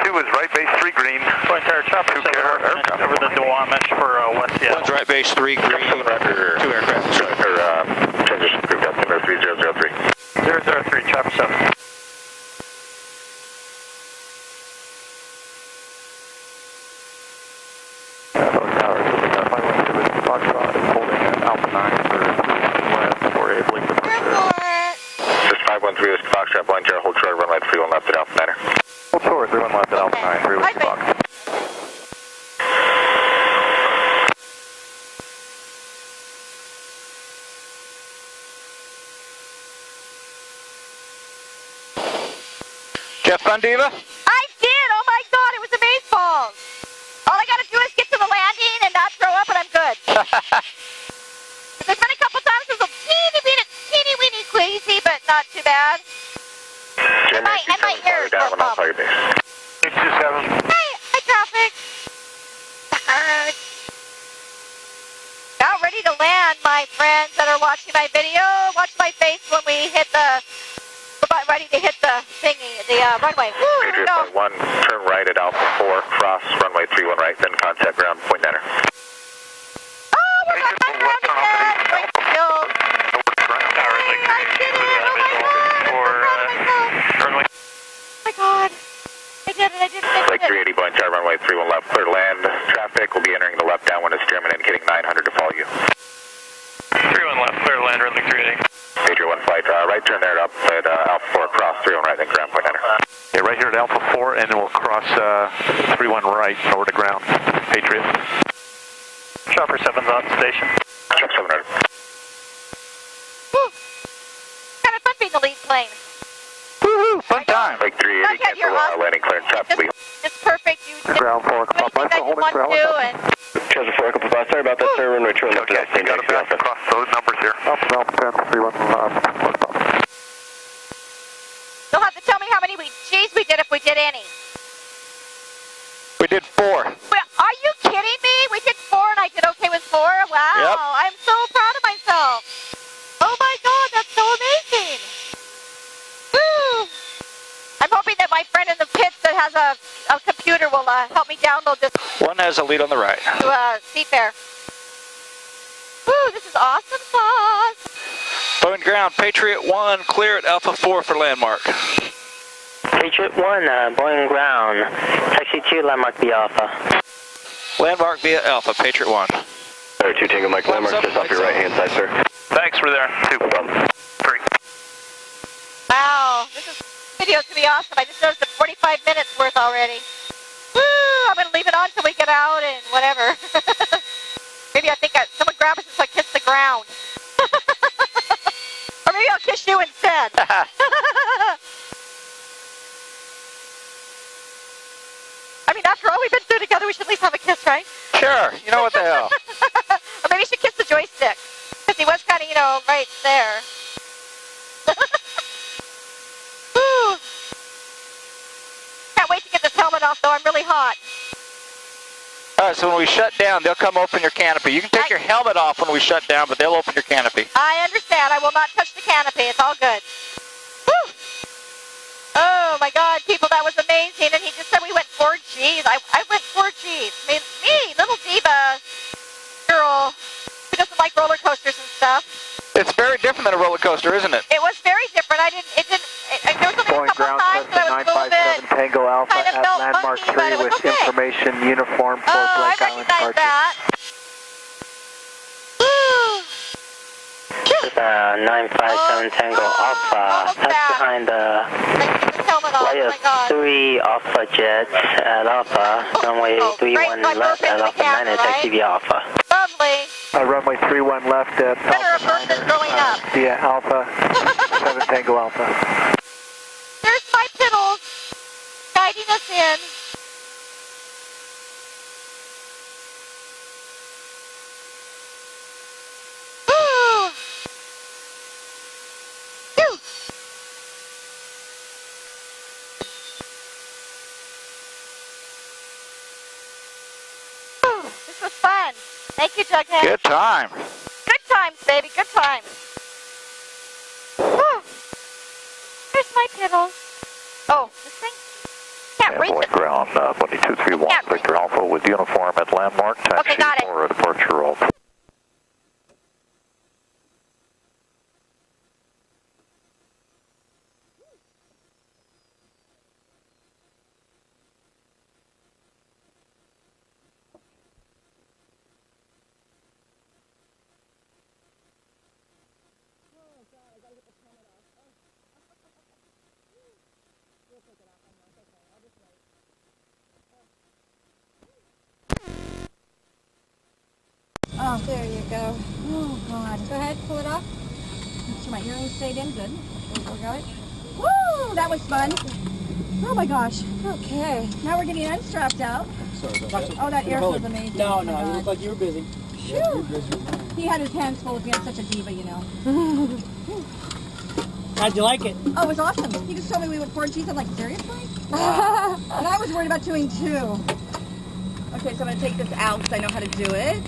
2 is right base 3 green. Point tower chopper 7 over the Duwamish for West Seattle. 1's right base 3 green, 2 aircraft. Transition approved, altimeter 3003. 003, chopper 7. Foxtrot is holding at Alpha 9 for left for a blink of Just 513 is Foxtrot, blind jar, hold short, runway 31 left at Alpha 9er. Hold short, 31 left at Alpha 9, 3 Whiskey Fox. Jeff Fundiva? I did! Oh my god, it was amazeballs! All I gotta do is get to the landing and not throw up and I'm good. There's been a couple times it was a teeny weeny queasy, but not too bad. And my ears were pumped. Hi traffic! Now ready to land, my friends that are watching my video. Watch my face when we hit the... About ready to hit the thingy, the runway. Woo, Patriot no. 1, turn right at Alpha 4, cross runway 31 right, then contact ground, point 9er. Oh, we're back on ground again! Great skills! I did it! Oh my god! Oh my god! I did it! Like 380, blind jar, runway 31 left, clear to land. Traffic will be entering the left downwind as German indicating 900 to follow you. 31 left, clear to land, runway 380. Patriot 1 flight, right turn there up at Alpha 4, cross 31 right, then ground, point 9er. Yeah, right here at Alpha 4, and then we'll cross 31 right over to ground. Patriot. Chopper 7's on station. Chop 700. Woo! Kind of fun being the lead plane. Woohoo! Fun time! Like 380, Okay, you're cancel awesome. landing clearance, traffic lead. It's perfect. You did Ground 4, come up. everything that you want to do, and Treasure 4, couple bus, sorry about that, sir, runway 2 left Okay, you got to back across those numbers here. Alpha 10, 31 you'll have to tell me how many G's we did if we did any. We did 4. Well, are you kidding me? We did 4 and I did okay with 4? Wow. Yep. I'm so proud of myself. Oh my god, that's so amazing. Woo. I'm hoping that my friend in the pits that has a computer will help me download this 1 has a lead on the right. to Seafair. Woo, this is awesome sauce. Point ground, Patriot 1, clear at Alpha 4 for landmark. Patriot 1, Boeing ground. Taxi 2, landmark via Alpha. Landmark via Alpha, Patriot 1. 2 Tango Mike, landmark just off your right hand side, sir. Thanks, we're there. 2. 3. Wow, this video's gonna be awesome. I just noticed 45 minutes worth already. Woo, I'm gonna leave it on till we get out and whatever. Maybe I think someone grab us so I kiss the ground. Or maybe I'll kiss you instead. I mean, after all we've been through together, we should at least have a kiss, right? Sure, you know what the hell. Or maybe you should kiss the joystick. Because he was kind of, right there. Woo. Can't wait to get this helmet off, though. I'm really hot. Alright, so when we shut down, they'll come open your canopy. You can take your helmet off when we shut down, but they'll open your canopy. I understand. I will not touch the canopy. It's all good. Woo. Oh, my God, people, that was amazing. And he just said we went 4 Gs. I went 4 Gs. I mean, me, little diva girl who doesn't like roller coasters and stuff. It's very different than a roller coaster, isn't it? It was very different. There was only a couple of times that I was a little bit Tango Alpha kind of at felt landmark funky, 3 but it was with okay. information uniform for Oh, I Blake Island recognize departure. that. Woo! 957 Tango Alpha. almost Touch back. behind the Take this helmet off. Oh, Flight my God. 3 Alpha jets at Alpha. Runway 31 right, left at Alpha 9 and taxi via Alpha. Lovely. Runway 31 left at Better a Alpha person growing up. via Alpha 7 Tango Alpha. There's my piddles guiding us in. Woo! Whew. Whew, this was fun. Thank you, Jughead. Good time. Good times, baby. Good times. Whew. There's my piddles. Oh, this thing? Can't can't reach it. Ground, Bunny 231, Victor Alpha with uniform at landmark. Okay, got it. For departure roll. Oh, there you go. Oh, God. Go ahead, pull it off. Make sure my earrings stayed in. Good. There we go. Woo! That was fun. Oh, my gosh. Okay. Now we're getting unstrapped out. Oh, that air was amazing. No, oh no, you look like you were busy. Phew. He had his hands full with me. I'm such a diva, you know. How'd you like it? Oh, it was awesome. He just told me we went 4Gs. I'm like, seriously? And I was worried about doing 2. Okay, so I'm going to take this out because I know how to do it.